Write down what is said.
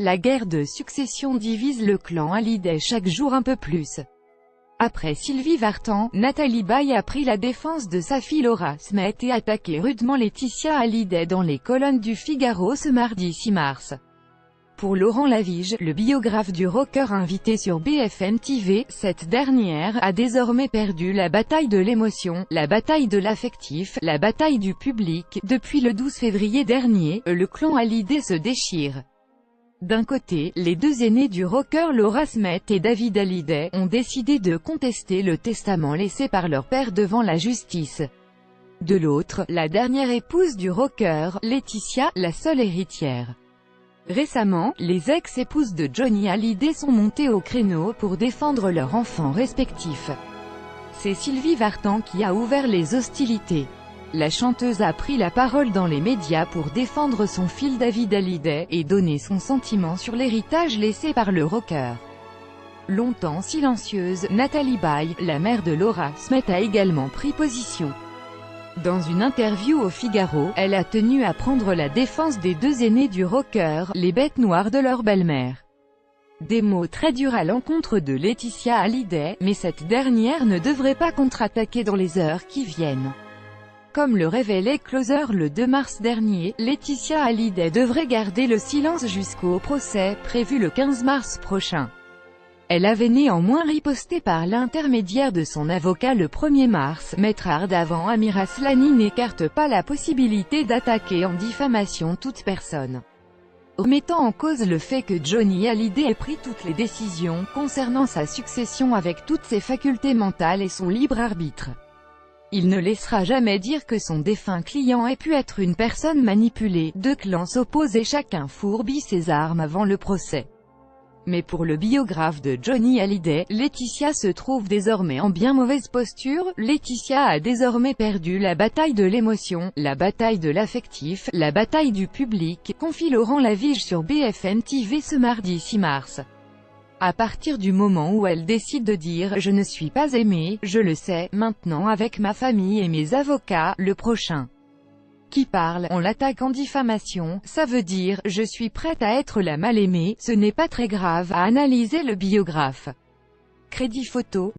La guerre de succession divise le clan Hallyday chaque jour un peu plus. Après Sylvie Vartan, Nathalie Baye a pris la défense de sa fille Laura Smet et attaqué rudement Laetitia Hallyday dans les colonnes du Figaro ce mardi 6 mars. Pour Laurent Lavige, le biographe du rocker invité sur BFM TV, cette dernière a désormais perdu la bataille de l'émotion, la bataille de l'affectif, la bataille du public. Depuis le 12 février dernier, le clan Hallyday se déchire. D'un côté, les deux aînés du rocker Laura Smet et David Hallyday ont décidé de contester le testament laissé par leur père devant la justice. De l'autre, la dernière épouse du rocker, Laetitia, la seule héritière. Récemment, les ex-épouses de Johnny Hallyday sont montées au créneau pour défendre leurs enfants respectifs. C'est Sylvie Vartan qui a ouvert les hostilités. La chanteuse a pris la parole dans les médias pour défendre son fils David Hallyday, et donner son sentiment sur l'héritage laissé par le rocker. Longtemps silencieuse, Nathalie Baye, la mère de Laura Smet, a également pris position. Dans une interview au Figaro, elle a tenu à prendre la défense des deux aînés du rocker, les bêtes noires de leur belle-mère. Des mots très durs à l'encontre de Laetitia Hallyday, mais cette dernière ne devrait pas contre-attaquer dans les heures qui viennent. Comme le révélait Closer le 2 mars dernier, Laetitia Hallyday devrait garder le silence jusqu'au procès, prévu le 15 mars prochain. Elle avait néanmoins riposté par l'intermédiaire de son avocat le 1er mars. Maître Ardavan Amir Aslani n'écarte pas la possibilité d'attaquer en diffamation toute personne, remettant en cause le fait que Johnny Hallyday ait pris toutes les décisions concernant sa succession avec toutes ses facultés mentales et son libre arbitre. Il ne laissera jamais dire que son défunt client ait pu être une personne manipulée. Deux clans s'opposent et chacun fourbit ses armes avant le procès. Mais pour le biographe de Johnny Hallyday, Laetitia se trouve désormais en bien mauvaise posture. Laetitia a désormais perdu la bataille de l'émotion, la bataille de l'affectif, la bataille du public, confie Laurent Lavige sur BFM TV ce mardi 6 mars. À partir du moment où elle décide de dire « Je ne suis pas aimée, je le sais, maintenant avec ma famille et mes avocats, le prochain qui parle, on l'attaque en diffamation, ça veut dire « Je suis prête à être la mal-aimée, ce n'est pas très grave », a analysé le biographe. Crédit photo.